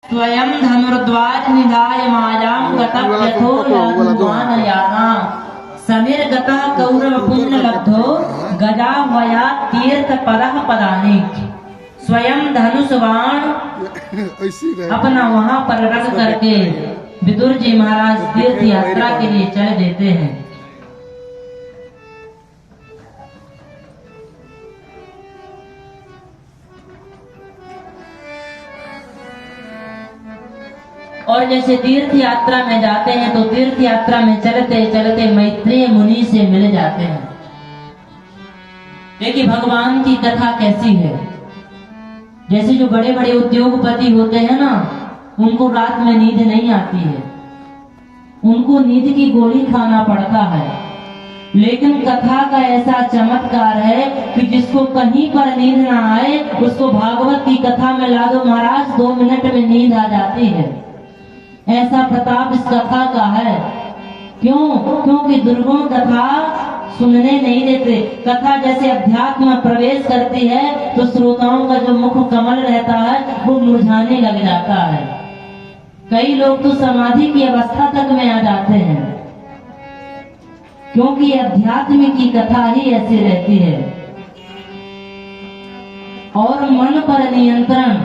स्वयं धनुर्ध्वज निधाय मायां गतः यथो याना समीर गतः कौरव पुण्य लब्धो गजा वया तीर्थ पदः पदानि। स्वयं धनुष बाण अपना वहां पर रख करके विदुर जी महाराज तीर्थ यात्रा के लिए चल देते हैं। और जैसे तीर्थ यात्रा में जाते हैं तो तीर्थ यात्रा में चलते चलते मैत्रेय मुनि से मिल जाते हैं। देखिए भगवान की कथा कैसी है। जैसे जो बड़े बड़े उद्योगपति होते हैं ना, उनको रात में नींद नहीं आती है, उनको नींद की गोली खाना पड़ता है। लेकिन कथा का ऐसा चमत्कार है कि जिसको कहीं पर नींद ना आए उसको भागवत की कथा में ला दो महाराज, 2 मिनट में नींद आ जाती है। ऐसा प्रताप इस कथा का है। क्यों? क्योंकि दुर्गुण कथा सुनने नहीं देते। कथा जैसे अध्यात्म में प्रवेश करती है तो श्रोताओं का जो मुख कमल रहता है वो मुरझाने लग जाता है। कई लोग तो समाधि की अवस्था तक में आ जाते हैं, क्योंकि अध्यात्म की कथा ही ऐसी रहती है। और मन पर नियंत्रण,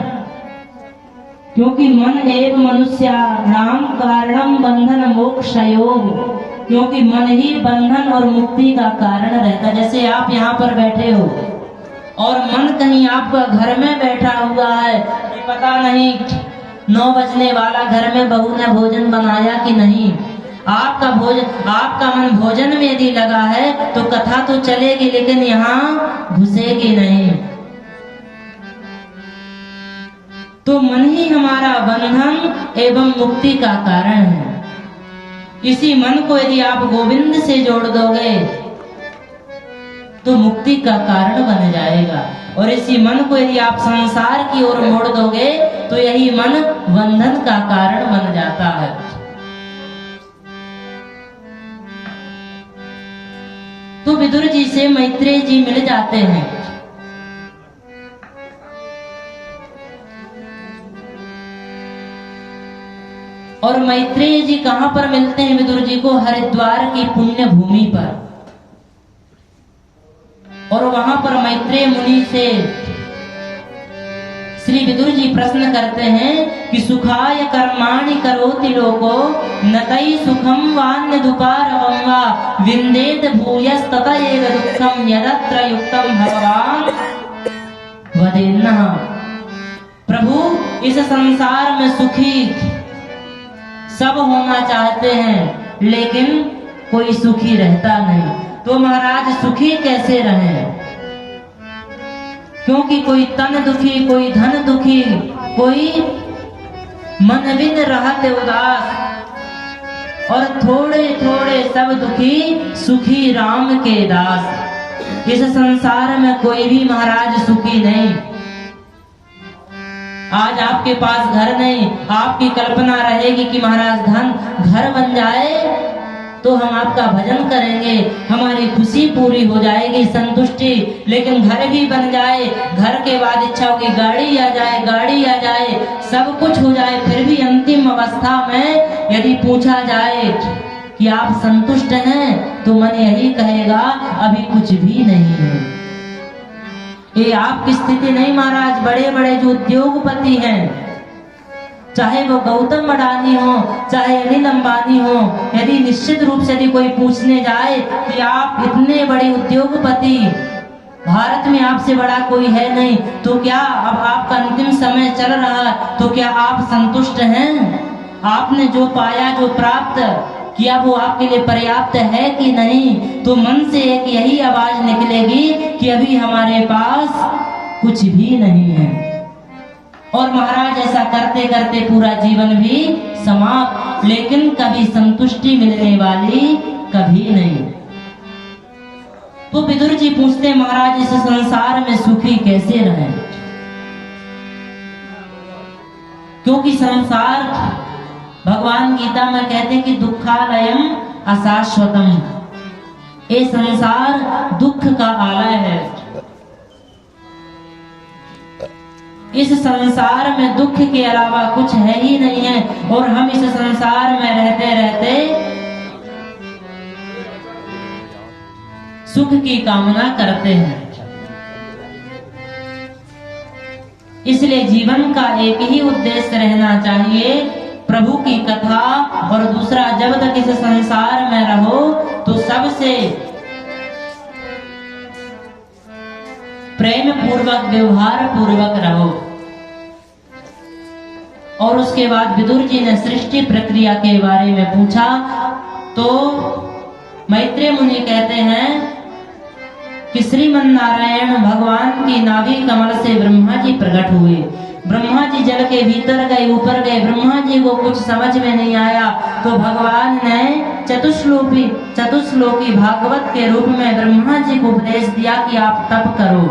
क्योंकि मन एव मनुष्य नाम कारणम बंधन मोक्षयोग, क्योंकि मन ही बंधन और मुक्ति का कारण रहता है। जैसे आप यहाँ पर बैठे हो और मन कहीं आपका घर में बैठा हुआ है, पता नहीं 9 बजने वाला, घर में बहू ने भोजन बनाया कि नहीं, आपका मन भोजन में यदि लगा है तो कथा तो चलेगी लेकिन यहाँ घुसेगी नहीं। तो मन ही हमारा बंधन एवं मुक्ति का कारण है। इसी मन को यदि आप गोविंद से जोड़ दोगे तो मुक्ति का कारण बन जाएगा, और इसी मन को यदि आप संसार की ओर मोड़ दोगे तो यही मन बंधन का कारण बन जाता है। तो विदुर जी से मैत्रेय जी मिल जाते हैं। और मैत्रेय जी कहां पर मिलते हैं विदुर जी को? हरिद्वार की पुण्य भूमि पर। और वहां पर मैत्रेय मुनि से श्री विदुर जी प्रश्न करते हैं कि सुखाय कर्माणि करोति लोको नतई सुखम वान्य दुपारवं वा विन्देत भूयस्तत एव दुःखम यदत्र युक्तम भगवान वदेन्नः। प्रभु इस संसार में सुखी सब होना चाहते हैं लेकिन कोई सुखी रहता नहीं। तो महाराज सुखी कैसे रहे? क्योंकि कोई तन दुखी, कोई धन दुखी, कोई मन बिन रहते उदास, और थोड़े थोड़े सब दुखी सुखी राम के दास। इस संसार में कोई भी महाराज सुखी नहीं। आज आपके पास घर नहीं, आपकी कल्पना रहेगी कि महाराज घर बन जाए तो हम आपका भजन करेंगे, हमारी खुशी पूरी हो जाएगी, संतुष्टि। लेकिन घर भी बन जाए, घर के बाद इच्छा होगी गाड़ी आ जाए, सब कुछ हो जाए, फिर भी अंतिम अवस्था में यदि पूछा जाए कि आप संतुष्ट हैं तो मन यही कहेगा अभी कुछ भी नहीं है। ये आपकी स्थिति नहीं महाराज। बड़े बड़े जो उद्योगपति हैं, चाहे वो गौतम अडानी हो, चाहे अनिल अंबानी हो, यदि निश्चित रूप से यदि कोई पूछने जाए कि आप इतने बड़े उद्योगपति, भारत में आपसे बड़ा कोई है नहीं, तो क्या अब आपका अंतिम समय चल रहा, तो क्या आप संतुष्ट हैं? आपने जो पाया, जो प्राप्त किया, वो आपके लिए पर्याप्त है कि नहीं? तो मन से एक यही आवाज निकलेगी कि अभी हमारे पास कुछ भी नहीं है। और महाराज ऐसा करते करते पूरा जीवन भी समाप्त, लेकिन कभी संतुष्टि मिलने वाली कभी नहीं। तो विदुर जी पूछते महाराज इस संसार में सुखी कैसे रहें? क्योंकि संसार, भगवान गीता में कहते कि दुखालयम अशाश्वतम, ये संसार दुख का आलय है। इस संसार में दुख के अलावा कुछ है ही नहीं है और हम इस संसार में रहते रहते सुख की कामना करते हैं। इसलिए जीवन का एक ही उद्देश्य रहना चाहिए, प्रभु की कथा, और दूसरा जब तक इस संसार में रहो तो सबसे प्रेम पूर्वक व्यवहार पूर्वक रहो। और उसके बाद विदुर जी ने सृष्टि प्रक्रिया के बारे में पूछा तो मैत्रेय मुनि कहते हैं कि श्रीमन नारायण भगवान की नाभि कमल से ब्रह्मा जी प्रकट हुए। ब्रह्मा जी जल के भीतर गए, ऊपर गए, ब्रह्मा जी को कुछ समझ में नहीं आया तो भगवान ने चतुश्लोकी भागवत के रूप में ब्रह्मा जी को उपदेश दिया कि आप तप करो।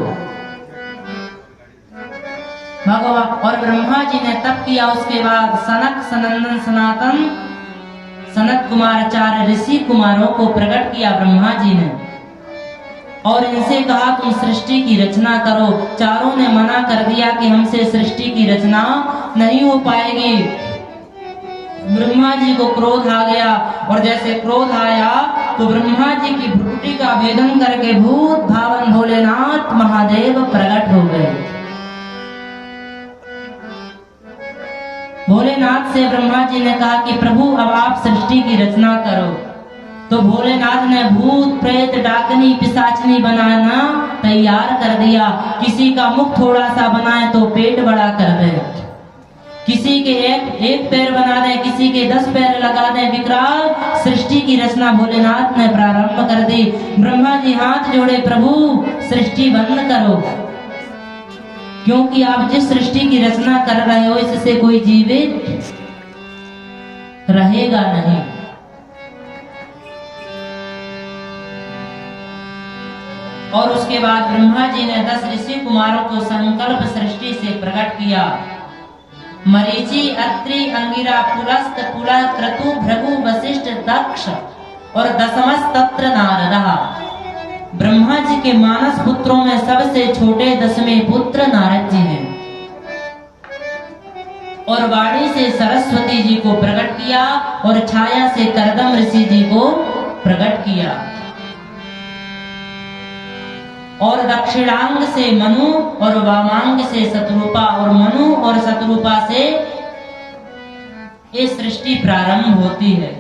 भगवान और ब्रह्मा जी ने तप किया। उसके बाद सनक सनंदन सनातन सनत कुमार 4 ऋषि कुमारों को प्रकट किया ब्रह्मा जी ने और इनसे कहा तुम सृष्टि की रचना करो। चारों ने मना कर दिया कि हमसे सृष्टि की रचना नहीं हो पाएगी। ब्रह्मा जी को क्रोध आ गया और जैसे क्रोध आया तो ब्रह्मा जी की भ्रुकुटी का भेदन करके भूत भावन भोलेनाथ महादेव प्रकट हो गए। भोलेनाथ से ब्रह्मा जी ने कहा कि प्रभु अब आप सृष्टि की रचना करो। तो भोलेनाथ ने भूत प्रेत डाकनी पिशाचनी बनाना तैयार कर दिया। किसी का मुख थोड़ा सा बनाए तो पेट बड़ा कर दे, किसी के एक पैर बना दे, किसी के 10 पैर लगा दे। विकराल सृष्टि की रचना भोलेनाथ ने प्रारंभ कर दी। ब्रह्मा जी हाथ जोड़े, प्रभु सृष्टि बंद करो, क्योंकि आप जिस सृष्टि की रचना कर रहे हो इससे कोई जीवित रहेगा नहीं। और उसके बाद ब्रह्मा जी ने 10 ऋषि कुमारों को संकल्प सृष्टि से प्रकट किया। मरीचि, अत्रि, अंगिरा, पुलस्त, पुला, क्रतु, भृगु, वशिष्ठ, दक्ष और 10वां तत्र नारदा। ब्रह्मा जी के मानस पुत्रों में सबसे छोटे 10वें पुत्र नारद जी हैं। और वाणी से सरस्वती जी को प्रकट किया और छाया से करदम ऋषि जी को प्रकट किया। और दक्षिणांग से मनु और वामांग से शत्रुपा और मनु और शत्रुपा से ये सृष्टि प्रारंभ होती है।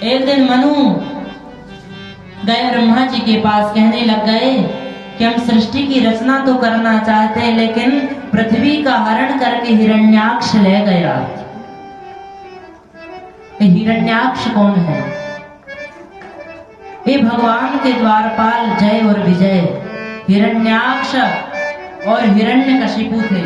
एक दिन मनु गए ब्रह्मा जी के पास, कहने लग गए कि हम सृष्टि की रचना तो करना चाहते हैं लेकिन पृथ्वी का हरण करके हिरण्याक्ष ले गया। हिरण्याक्ष कौन है? ये भगवान के द्वारपाल जय और विजय हिरण्याक्ष और हिरण्यकशिपु थे।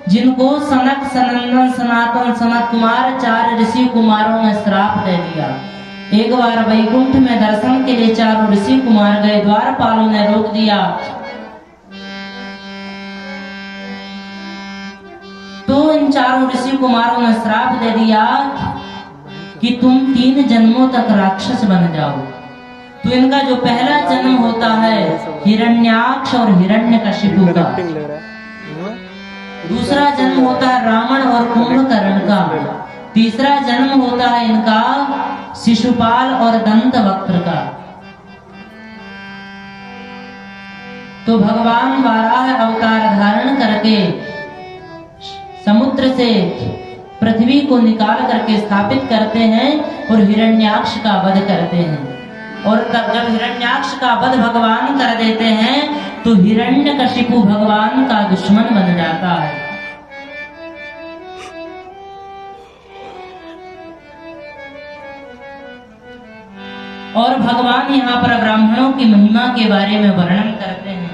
जिनको सनक सनंदन सनातन सनत कुमार 4 ऋषि कुमारों ने श्राप दे दिया। एक बार वैकुंठ में दर्शन के लिए 4 ऋषि कुमार गए, द्वारपालों ने रोक दिया। तो इन 4 ऋषि कुमारों ने श्राप दे दिया कि तुम 3 जन्मों तक राक्षस बन जाओ। तो इनका जो पहला जन्म होता है हिरण्याक्ष और हिरण्यकशिपु का, दूसरा जन्म होता है रावण और कुंभकर्ण का, तीसरा जन्म होता है इनका शिशुपाल और दंतवक्त्र का। तो भगवान वाराह अवतार धारण करके समुद्र से पृथ्वी को निकाल करके स्थापित करते हैं और हिरण्याक्ष का वध करते हैं। और तब जब हिरण्याक्ष का वध भगवान कर देते हैं तो हिरण्यकशिपु भगवान का दुश्मन बन जाता है। और भगवान यहाँ पर ब्राह्मणों की महिमा के बारे में वर्णन करते हैं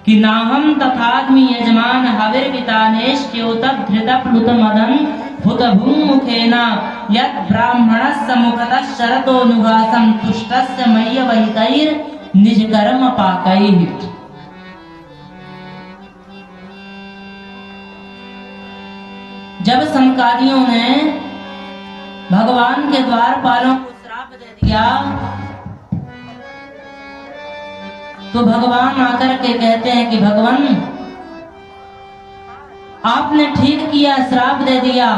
कि नाहम तथाग्नि यजमान हविर पितानेश क्योतक धृतप्लुत मदन भूत भूमुखेना यत् ब्राह्मणस्य मुखतः शरतो नुभासं तुष्टस्य मय्य वहितैर निज कर्म पाकैः। जब संकादियों ने भगवान के द्वारपालों को श्राप दे क्या? तो भगवान आकर के कहते हैं कि भगवान आपने ठीक किया, श्राप दे दिया,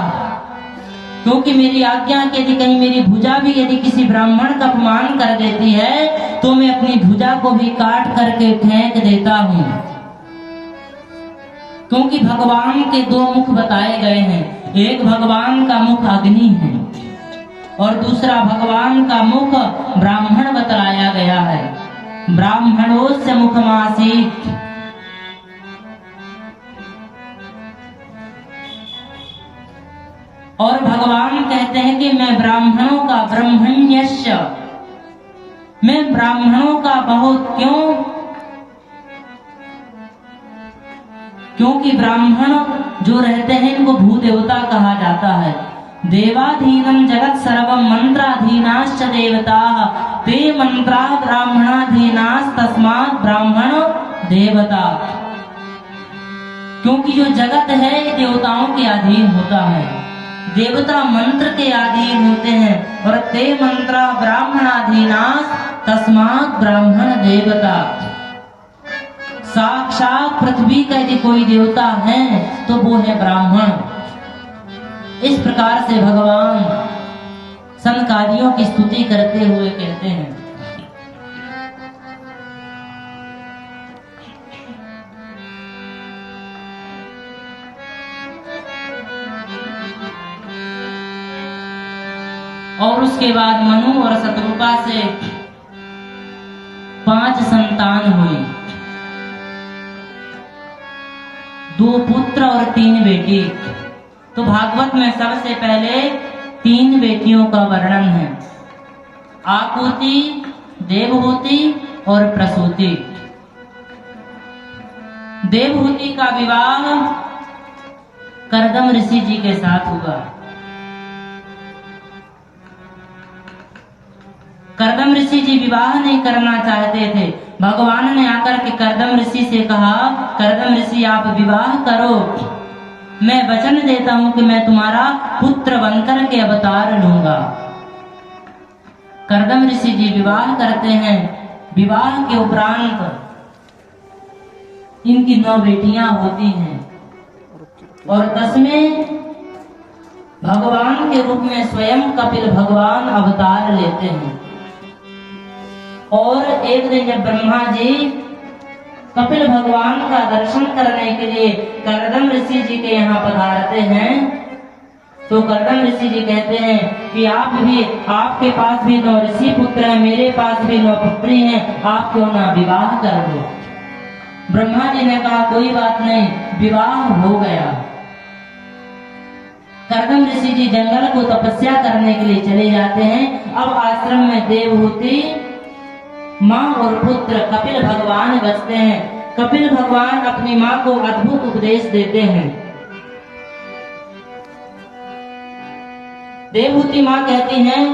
क्योंकि मेरी आज्ञा के यदि कहीं मेरी भुजा भी यदि किसी ब्राह्मण का अपमान कर देती है तो मैं अपनी भुजा को भी काट करके फेंक देता हूं। क्योंकि भगवान के दो मुख बताए गए हैं, एक भगवान का मुख अग्नि है और दूसरा भगवान का मुख ब्राह्मण बतलाया गया है। ब्राह्मणोस्य मुखमासीत्। और भगवान कहते हैं कि मैं ब्राह्मणों का ब्रह्मण्यस्य, मैं ब्राह्मणों का बहुत क्योंकि ब्राह्मण जो रहते हैं इनको भूदेवता कहा जाता है। देवाधीनम जगत सर्वम मंत्राधीनाश्च देवता ते मंत्रा ब्राह्मणाधीनास् तस्मात् ब्राह्मण देवता। क्योंकि जो जगत है देवताओं के अधीन होता है, देवता मंत्र के अधीन होते हैं और ते मंत्रा ब्राह्मणाधीनास् तस्मात् ब्राह्मण देवता। साक्षात पृथ्वी का यदि कोई देवता है तो वो है ब्राह्मण। इस प्रकार से भगवान सनकादियों की स्तुति करते हुए कहते हैं। और उसके बाद मनु और शत्रुपा से 5 संतान हुई, 2 पुत्र और 3 बेटी। तो भागवत में सबसे पहले 3 बेटियों का वर्णन है, आकुति, देवहूति और प्रसूति। देवहूति का विवाह कर्दम ऋषि जी के साथ हुआ। कर्दम ऋषि जी विवाह नहीं करना चाहते थे। भगवान ने आकर के कर्दम ऋषि से कहा, कर्दम ऋषि आप विवाह करो, मैं वचन देता हूं कि मैं तुम्हारा पुत्र बनकर के अवतार लूंगा। कर्दम ऋषि जी विवाह करते हैं। विवाह के उपरांत इनकी 9 बेटियां होती हैं और 10वें भगवान के रूप में स्वयं कपिल भगवान अवतार लेते हैं। और एक दिन जब ब्रह्मा जी कपिल भगवान का दर्शन करने के लिए कर्दम ऋषि जी के यहाँ पधारते हैं तो कर्दम ऋषि जी कहते हैं कि आपके पास भी 9 ऋषि पुत्र हैं, मेरे पास भी 9 पुत्री हैं, आप क्यों ना विवाह कर दो। ब्रह्मा जी ने कहा कोई बात नहीं, विवाह हो गया। कर्दम ऋषि जी जंगल को तपस्या करने के लिए चले जाते हैं। अब आश्रम में देवहूति, माँ और पुत्र कपिल भगवान बसते हैं। कपिल भगवान अपनी माँ को अद्भुत उपदेश देते हैं। देवहूति माँ कहती हैं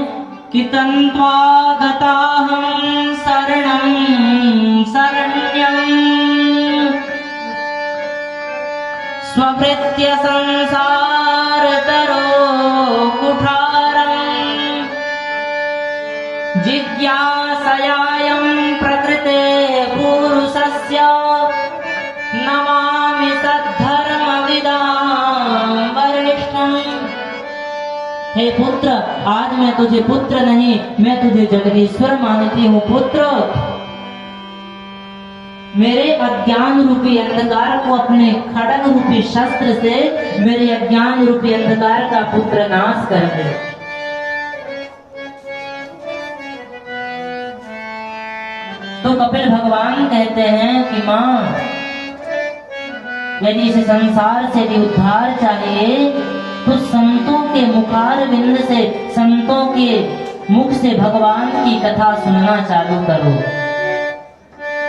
कि तन्त्वा गताहं शरणं शरण्यं स्वभृत्य संसार तरो कुठारं जिज्ञासयायं प्रकृते पुरुषस्य नमामि सद्धर्मविदां वरिष्ठम्। हे पुत्र, आज मैं तुझे पुत्र नहीं, मैं तुझे जगदीश्वर मानती हूँ। पुत्र, मेरे अज्ञान रूपी अंधकार को अपने खड्ग रूपी शस्त्र से मेरे अज्ञान रूपी अंधकार का पुत्र नाश कर दे। तो कपिल भगवान कहते हैं कि माँ, यदि इस संसार से यदि उद्धार चाहिए तो संतों के मुखार बिंद से, संतों के मुख से भगवान की कथा सुनना चालू करो।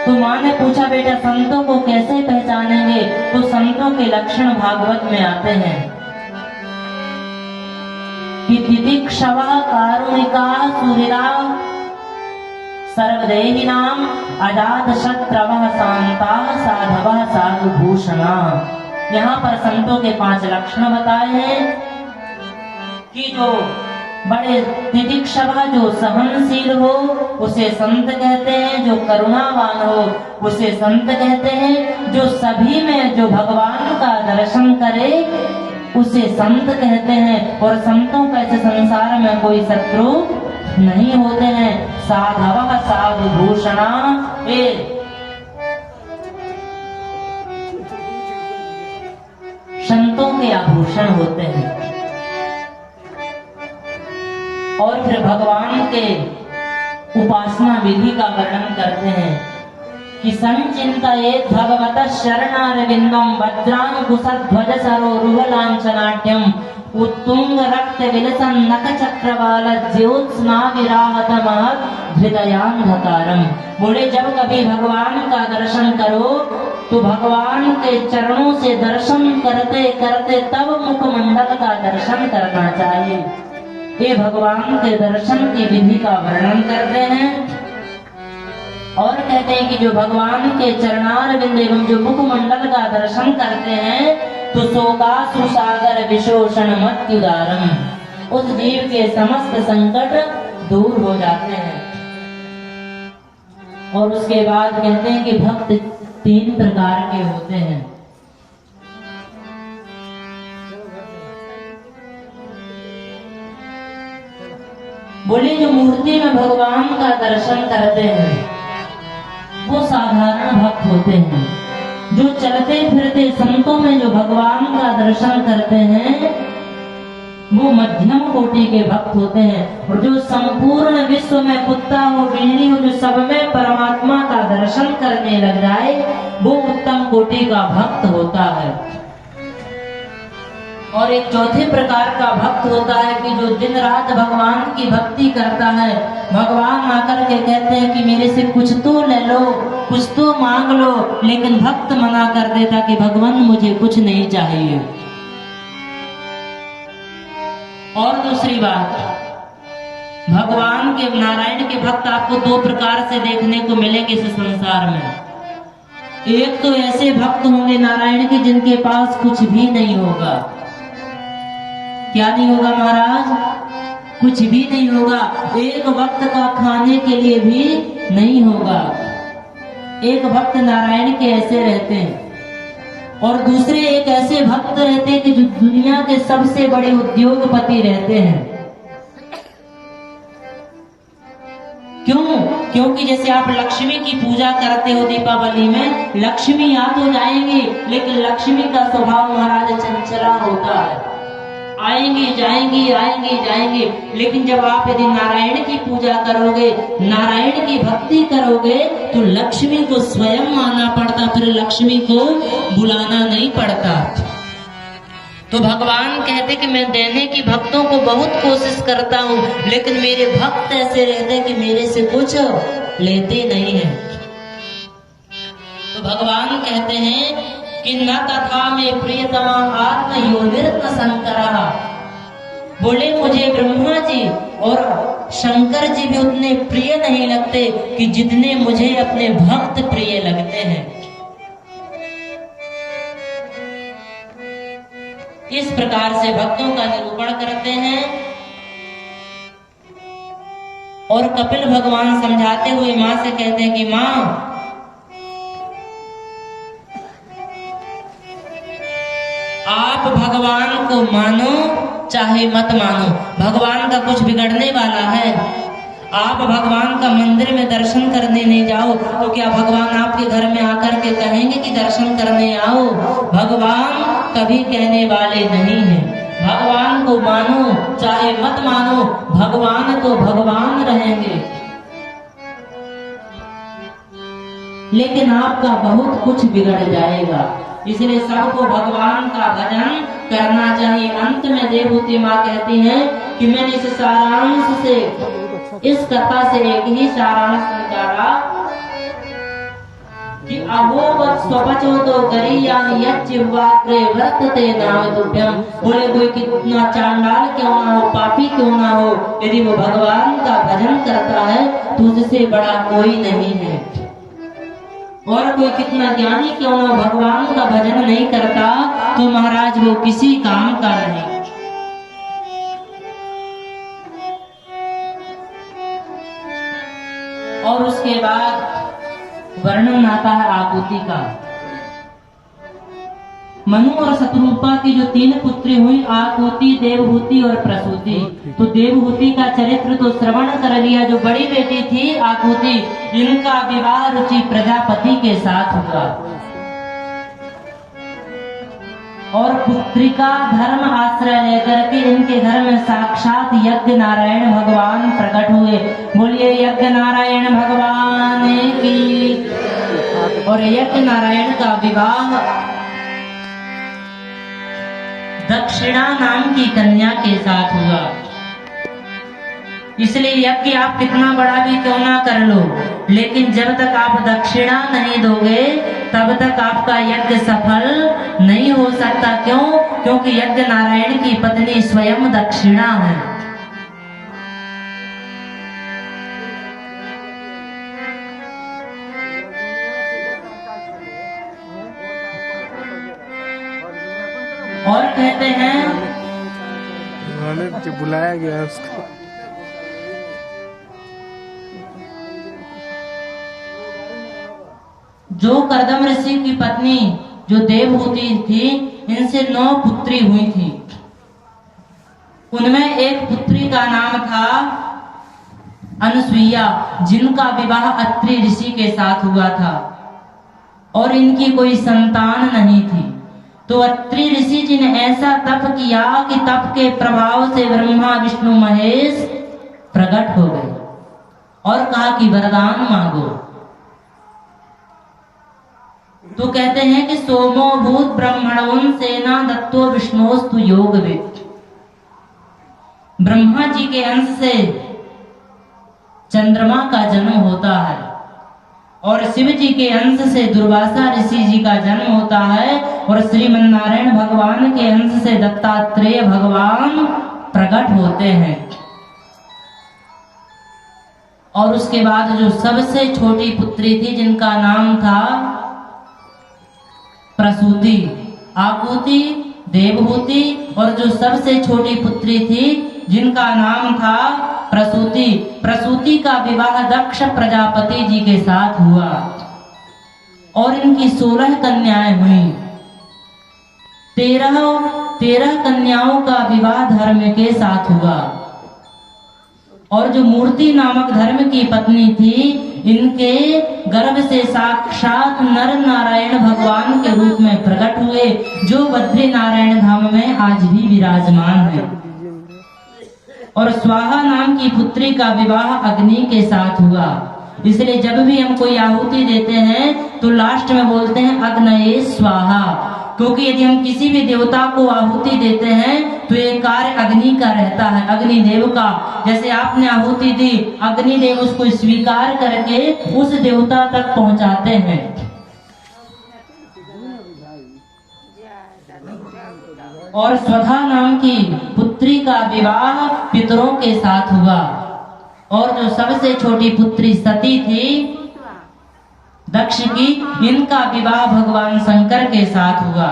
तो माँ ने पूछा बेटा संतों को कैसे पहचानेंगे? तो संतों के लक्षण भागवत में आते हैं कि तितिक्षवा कारुणिका सुहृदा सर्वदेहिनां अजात शत्रवः शांता साधवः साधुभूषणा। यहाँ पर संतों के 5 लक्षण बताए हैं कि जो बड़े तितिक्षवा जो सहनशील हो उसे संत कहते हैं, जो करुणावान हो उसे संत कहते हैं, जो सभी में जो भगवान का दर्शन करे उसे संत कहते हैं। और संतों का इस संसार में कोई शत्रु नहीं होते हैं। साधवः साधु भूषणा, संतों के आभूषण होते हैं। और फिर भगवान के उपासना विधि का वर्णन करते हैं कि संचिंतयेत् भगवतः शरणारविंदम वज्रांकुशध्वज सरोरुहलांछनाट्यम उत्तुंग रक्त विलसन नख चक्रवाल ज्योत्स्ना विराहत महत् हृदयांधकारम। बोले जब कभी भगवान का दर्शन करो तो भगवान के चरणों से दर्शन करते करते तब मुखमंडल का दर्शन करना चाहिए। ये भगवान के दर्शन की विधि का वर्णन करते हैं और कहते हैं कि जो भगवान के चरणारविंद एवं जो मुखमंडल का दर्शन करते हैं तो शोकाश्रु सागर विशोषण मत्युदारम, उस जीव के समस्त संकट दूर हो जाते हैं। और उसके बाद कहते हैं कि भक्त 3 प्रकार के होते हैं। बोले जो मूर्ति में भगवान का दर्शन करते हैं वो साधारण भक्त होते हैं। जो चलते फिरते संतों में जो भगवान का दर्शन करते हैं वो मध्यम कोटि के भक्त होते हैं। और जो संपूर्ण विश्व में कुत्ता हो बिल्ली हो जो सब में परमात्मा का दर्शन करने लग जाए वो उत्तम कोटि का भक्त होता है। और एक चौथे प्रकार का भक्त होता है कि जो दिन रात भगवान की भक्ति करता है। भगवान आकर के कहते हैं कि मेरे से कुछ तो ले लो, कुछ तो मांग लो, लेकिन भक्त मना कर देता कि भगवान मुझे कुछ नहीं चाहिए। और दूसरी बात, भगवान के नारायण के भक्त आपको 2 प्रकार से देखने को मिलेंगे इस संसार में। एक तो ऐसे भक्त होंगे नारायण के जिनके पास कुछ भी नहीं होगा। क्या नहीं होगा महाराज? कुछ भी नहीं होगा। एक वक्त का खाने के लिए भी नहीं होगा। एक भक्त नारायण के ऐसे रहते हैं। और दूसरे एक ऐसे भक्त रहते हैं कि जो दुनिया के सबसे बड़े उद्योगपति रहते हैं। क्यों? क्योंकि जैसे आप लक्ष्मी की पूजा करते हो दीपावली में, लक्ष्मी आ तो जाएंगी लेकिन लक्ष्मी का स्वभाव महाराज चंचला होता है। आएंगी जाएंगी आएंगी जाएंगी, लेकिन जब आप यदि नारायण की पूजा करोगे, नारायण की भक्ति करोगे तो लक्ष्मी को स्वयं आना पड़ता, फिर लक्ष्मी को बुलाना नहीं पड़ता। तो भगवान कहते कि मैं देने की भक्तों को बहुत कोशिश करता हूँ, लेकिन मेरे भक्त ऐसे रहते कि मेरे से कुछ लेते नहीं है। तो भगवान कहते हैं कि न तथा में प्रियतमा आत्मयोनिर्न शंकरा। बोले मुझे ब्रह्मा जी और शंकर जी भी उतने प्रिय नहीं लगते कि जितने मुझे अपने भक्त प्रिय लगते हैं। इस प्रकार से भक्तों का निरूपण करते हैं। और कपिल भगवान समझाते हुए माँ से कहते हैं कि माँ, आप भगवान को मानो चाहे मत मानो, भगवान का कुछ बिगड़ने वाला है। आप भगवान का मंदिर में दर्शन करने नहीं जाओ तो क्या भगवान आपके घर में आकर के कहेंगे कि दर्शन करने आओ? भगवान कभी कहने वाले नहीं हैं। भगवान को मानो चाहे मत मानो, भगवान तो भगवान रहेंगे। लेकिन आपका बहुत कुछ बिगड़ जाएगा। इसलिए सबको भगवान का भजन करना चाहिए। अंत में देवहूति माँ कहती हैं कि मैंने इस सारांश से, इस कथा से एक ही सारांश निकाला कि अहोवत स्वपचो तो गरीयानि यज्जिह्वाग्रे वर्तते नाम तुभ्यम। बोले कोई कितना चांडाल क्यों ना हो, पापी क्यों ना हो, यदि वो भगवान का भजन करता है तो उससे बड़ा कोई नहीं है। और कोई कितना ज्ञानी क्यों ना भगवान का भजन नहीं करता तो महाराज वो किसी काम का नहीं। उसके बाद वर्णन आता है आकुति का। मनु और शत्रुपा की जो 3 पुत्री हुई, आकुति, देवहूति और प्रसूति। तो देवहूति का चरित्र तो श्रवण कर लिया। जो बड़ी बेटी थी आकुति, इनका विवाह रुचि प्रजापति के साथ हुआ और पुत्री का धर्म आश्रय लेकर के इनके घर में साक्षात यज्ञ नारायण भगवान प्रकट हुए। बोलिए यज्ञ नारायण भगवान की। और यज्ञ नारायण का विवाह दक्षिणा नाम की कन्या के साथ हुआ। इसलिए यज्ञ आप कितना बड़ा भी क्यों ना कर लो, लेकिन जब तक आप दक्षिणा नहीं दोगे तब तक आपका यज्ञ सफल नहीं हो सकता। क्यों? क्योंकि यज्ञ नारायण की पत्नी स्वयं दक्षिणा है। और कहते हैं जो बुलाया गया उसको, जो कर्दम ऋषि की पत्नी जो देवहूति थी, इनसे 9 पुत्री हुई थी। उनमें एक पुत्री का नाम था अनुसुईया, जिनका विवाह अत्रि ऋषि के साथ हुआ था और इनकी कोई संतान नहीं थी। तो अत्रि ऋषि जी ने ऐसा तप किया कि तप के प्रभाव से ब्रह्मा विष्णु महेश प्रकट हो गए और कहा कि वरदान मांगो। तो कहते हैं कि सोमो भूत ब्रह्मणों सेना दत्तो विष्णोस्तु योगविद। ब्रह्मा जी के अंश से चंद्रमा का जन्म होता है और शिव जी के अंश से दुर्वासा ऋषि जी का जन्म होता है और श्रीमन नारायण भगवान के अंश से दत्तात्रेय भगवान प्रकट होते हैं। और उसके बाद जो सबसे छोटी पुत्री थी जिनका नाम था प्रसूति, आकुति, देवहूति, और जो सबसे छोटी पुत्री थी जिनका नाम था प्रसूति। प्रसूति का विवाह दक्ष प्रजापति जी के साथ हुआ और इनकी 16 कन्याएं हुई। 13 कन्याओं का विवाह धर्म के साथ हुआ और जो मूर्ति नामक धर्म की पत्नी थी, इनके गर्भ से साक्षात नर नारायण भगवान के रूप में प्रकट हुए, जो बद्री नारायण धाम में आज भी विराजमान है। और स्वाहा नाम की पुत्री का विवाह अग्नि के साथ हुआ। इसलिए जब भी हम कोई आहुति देते हैं तो लास्ट में बोलते हैं अग्नये स्वाहा, क्योंकि यदि हम किसी भी देवता को आहुति देते हैं तो ये कार्य अग्नि का रहता है, अग्निदेव का। जैसे आपने आहुति दी, अग्निदेव उसको स्वीकार करके उस देवता तक पहुंचाते हैं। और स्वधा नाम की पुत्री का विवाह पितरों के साथ हुआ और जो सबसे छोटी पुत्री सती थी दक्ष की, इनका विवाह भगवान शंकर के साथ हुआ।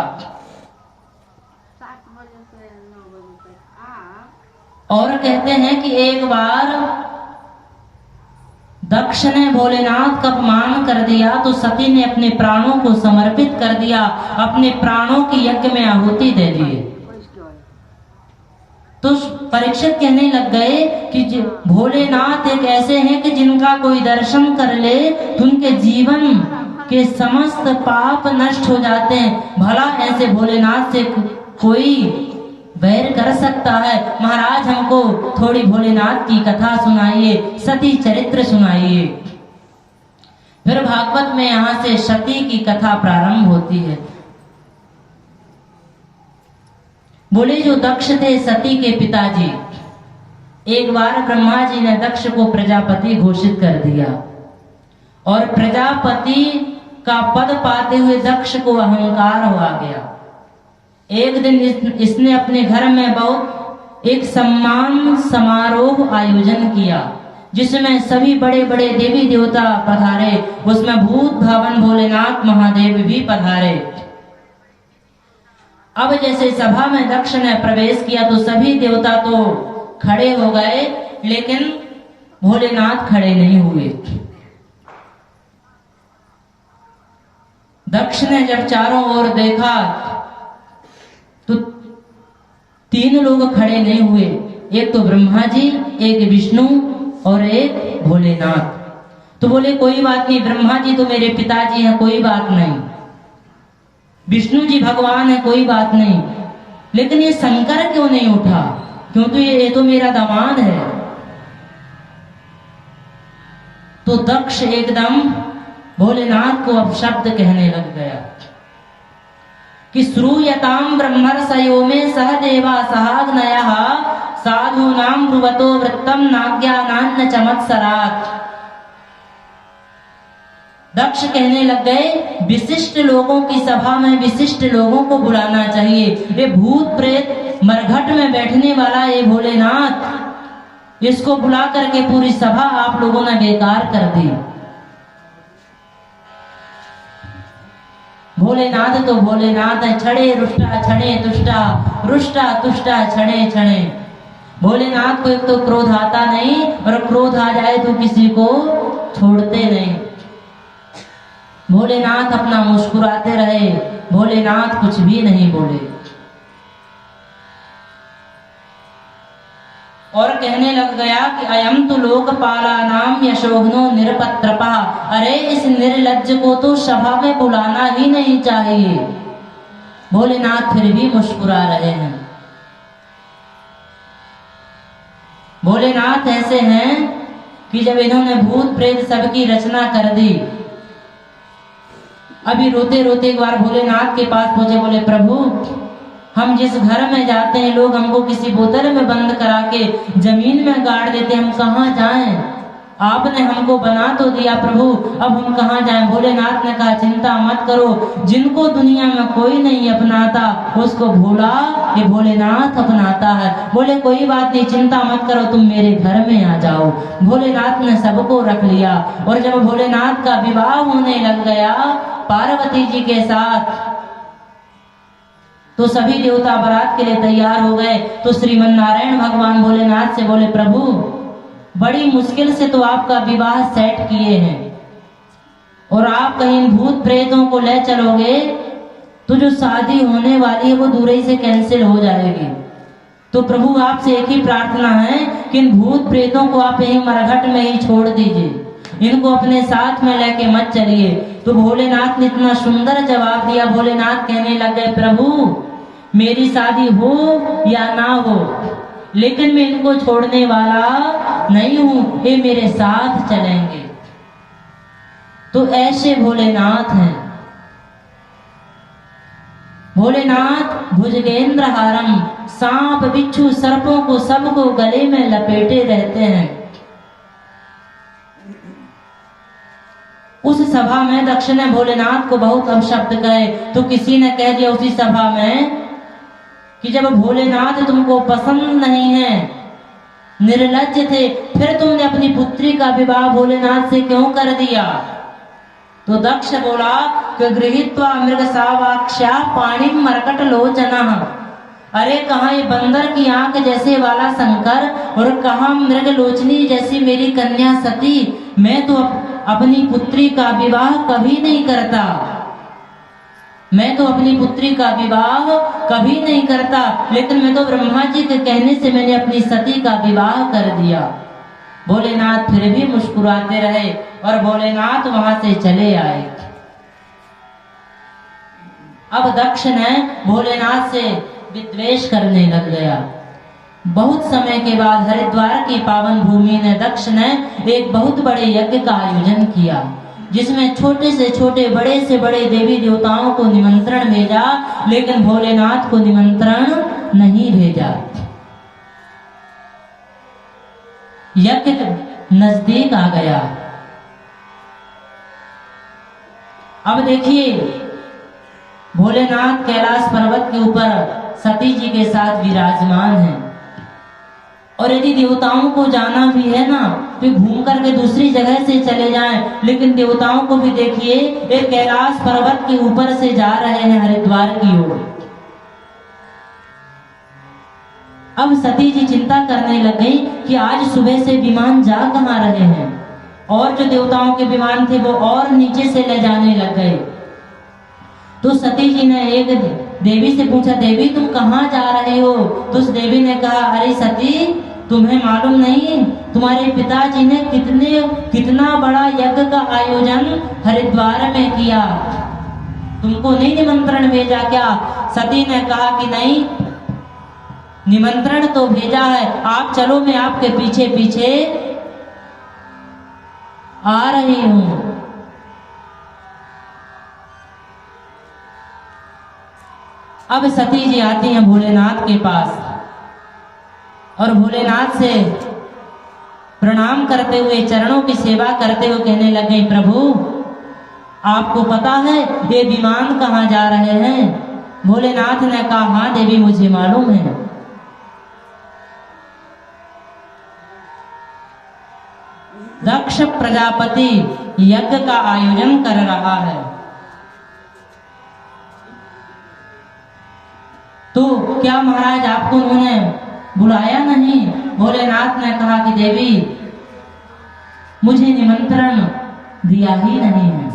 और कहते हैं कि एक बार दक्ष ने भोलेनाथ का अपमान कर दिया तो सती ने अपने प्राणों को समर्पित कर दिया, अपने प्राणों की यज्ञ में आहुति दे दी। तो परीक्षित कहने लग गए कि भोलेनाथ एक ऐसे हैं कि जिनका कोई दर्शन कर ले तो उनके जीवन के समस्त पाप नष्ट हो जाते हैं। भला ऐसे भोलेनाथ से कोई बैर कर सकता है? महाराज हमको थोड़ी भोलेनाथ की कथा सुनाइए, सती चरित्र सुनाइए। फिर भागवत में यहाँ से सती की कथा प्रारंभ होती है। बोले जो दक्ष थे सती के पिताजी, एक बार ब्रह्मा जी ने दक्ष को प्रजापति घोषित कर दिया और प्रजापति का पद पाते हुए दक्ष को अहंकार हो आ गया। एक दिन इसने अपने घर में बहुत एक सम्मान समारोह आयोजन किया जिसमें सभी बड़े बड़े देवी देवता पधारे, उसमें भूत भवन भोलेनाथ महादेव भी पधारे। अब जैसे सभा में दक्ष ने प्रवेश किया तो सभी देवता तो खड़े हो गए, लेकिन भोलेनाथ खड़े नहीं हुए। दक्ष ने जब चारों ओर देखा तो 3 लोग खड़े नहीं हुए, एक तो ब्रह्मा जी, एक विष्णु और एक भोलेनाथ। तो बोले कोई बात नहीं, ब्रह्मा जी तो मेरे पिताजी हैं, कोई बात नहीं, विष्णु जी भगवान है, कोई बात नहीं, लेकिन ये शंकर क्यों नहीं उठा, क्योंकि ये तो मेरा दामाद है। तो दक्ष एकदम भोलेनाथ को अपशब्द कहने लग गया कि श्रूयताम ब्रह्मर्षयो में सह देवा सहाग्नयः साधूनां ब्रुवतो वृत्तम नाज्ञानान्न चमत्सरात्। दक्ष कहने लग गए विशिष्ट लोगों की सभा में विशिष्ट लोगों को बुलाना चाहिए। ये भूत प्रेत मरघट में बैठने वाला ये भोलेनाथ, इसको बुला करके पूरी सभा आप लोगों ने बेकार कर दी। भोलेनाथ तो भोलेनाथ है, छड़े रुष्टा छड़े तुष्टा, रुष्टा तुष्टा छड़े छड़े। भोलेनाथ को एक तो क्रोध आता नहीं, और क्रोध आ जाए तो किसी को छोड़ते नहीं। भोलेनाथ अपना मुस्कुराते रहे, भोलेनाथ कुछ भी नहीं बोले और कहने लग गया कि अयम तो लोकपाला नाम यशोघ्नो निरपत्रपा। अरे इस निर्लज्ज को तो सभा में बुलाना ही नहीं चाहिए। भोलेनाथ फिर भी मुस्कुरा रहे हैं। भोलेनाथ ऐसे हैं कि जब इन्होंने भूत प्रेत सबकी रचना कर दी, अभी रोते रोते एक बार भोलेनाथ के पास पहुंचे, बोले प्रभु हम जिस घर में जाते हैं लोग हमको किसी बोतल में बंद करा के जमीन में गाड़ देते, हम कहाँ जाएं? आपने हमको बना तो दिया प्रभु, अब हम कहाँ जाएं? भोलेनाथ ने कहा चिंता मत करो, जिनको दुनिया में कोई नहीं अपनाता उसको भोला ये भोलेनाथ अपनाता है। बोले कोई बात नहीं, चिंता मत करो, तुम मेरे घर में आ जाओ। भोलेनाथ ने सबको रख लिया और जब भोलेनाथ का विवाह होने लग गया पार्वती जी के साथ, तो सभी देवता बारात के लिए तैयार हो गए। तो श्रीमन नारायण भगवान भोलेनाथ से बोले प्रभु बड़ी मुश्किल से तो आपका विवाह सेट किए हैं और आप कहीं भूत प्रेतों को ले चलोगे तो जो शादी होने वाली है वो दूर ही से कैंसिल हो जाएगी। तो प्रभु आपसे एक ही प्रार्थना है कि इन भूत प्रेतों को आप यहीं मरघट में ही छोड़ दीजिए, इनको अपने साथ में लेके मत चलिए। तो भोलेनाथ ने इतना सुंदर जवाब दिया। भोलेनाथ कहने लगे प्रभु मेरी शादी हो या ना हो, लेकिन मैं इनको छोड़ने वाला नहीं हूं, ये मेरे साथ चलेंगे। तो ऐसे भोलेनाथ हैं। भोलेनाथ भुजगेंद्र हारम, सांप बिच्छू सर्पों को सबको गले में लपेटे रहते हैं। उस सभा में दक्ष ने भोलेनाथ को बहुत अपशब्द कहे। तो किसी ने कह दिया उसी सभा में कि जब भोलेनाथ तुमको पसंद नहीं है, निर्लज्ज थे, फिर तुमने अपनी पुत्री का विवाह भोलेनाथ से क्यों कर दिया? तो दक्ष बोला कि गृहीत्वा मृगसावाक्ष्या पाणिम मरकट लोचना। अरे कहाँ ये बंदर की आंख जैसे वाला शंकर और कहाँ मृग लोचनी जैसी मेरी कन्या सती। मैं तो अपनी पुत्री का विवाह कभी नहीं करता, मैं तो अपनी पुत्री का विवाह कभी नहीं करता, लेकिन मैं तो ब्रह्मा जी के कहने से मैंने अपनी सती का विवाह कर दिया। भोलेनाथ फिर भी मुस्कुराते रहे और भोलेनाथ वहां से चले आए। अब दक्ष ने भोलेनाथ से विद्वेष करने लग गया। बहुत समय के बाद हरिद्वार की पावन भूमि ने दक्ष ने एक बहुत बड़े यज्ञ का आयोजन किया, जिसमें छोटे से छोटे बड़े से बड़े देवी देवताओं को निमंत्रण भेजा, लेकिन भोलेनाथ को निमंत्रण नहीं भेजा। यज्ञ नजदीक आ गया। अब देखिए भोलेनाथ कैलाश पर्वत के ऊपर सती जी के साथ विराजमान हैं, और यदि देवताओं को जाना भी है ना तो घूम करके दूसरी जगह से चले जाएं, लेकिन देवताओं को भी देखिए एक कैलाश पर्वत के ऊपर से जा रहे हैं हरिद्वार की ओर। अब सती जी चिंता करने लग गई कि आज सुबह से विमान जा कहाँ रहे हैं, और जो देवताओं के विमान थे वो और नीचे से ले जाने लग गए। तो सती जी ने एक देवी से पूछा, देवी तुम कहाँ जा रही हो? तो उस देवी ने कहा, अरे सती तुम्हें मालूम नहीं तुम्हारे पिताजी ने कितना बड़ा यज्ञ का आयोजन हरिद्वार में किया, तुमको नहीं निमंत्रण भेजा क्या? सती ने कहा कि नहीं, निमंत्रण तो भेजा है, आप चलो मैं आपके पीछे पीछे आ रही हूं। अब सती जी आती हैं भोलेनाथ के पास और भोलेनाथ से प्रणाम करते हुए, चरणों की सेवा करते हुए कहने लगे, प्रभु आपको पता है ये विमान कहाँ जा रहे हैं? भोलेनाथ ने कहा, हाँ देवी मुझे मालूम है। दक्ष प्रजापति यज्ञ का आयोजन कर रहा है, तो क्या महाराज आपको उन्होंने बुलाया नहीं? भोलेनाथ ने कहा कि देवी मुझे निमंत्रण दिया ही नहीं है।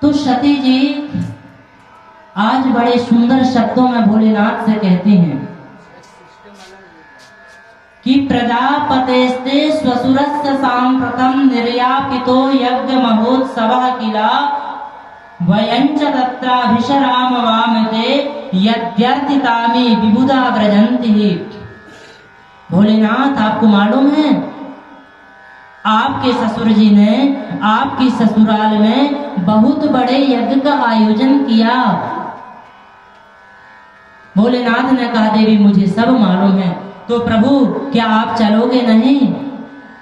तो सती जी आज बड़े सुंदर शब्दों में भोलेनाथ से कहती हैं कि प्रजापतेस्ते स्वसुरस्य सांप्रतम निर्यापितो यज्ञ महोत्सवः किला वयंच तत्राभिशराम वामते यद्यर्थितामि विबुधा व्रजन्ति। भोलेनाथ आपको मालूम है आपके ससुर जी ने आपकी ससुराल में बहुत बड़े यज्ञ का आयोजन किया। भोलेनाथ ने कहा, देवी मुझे सब मालूम है, तो प्रभु क्या आप चलोगे नहीं?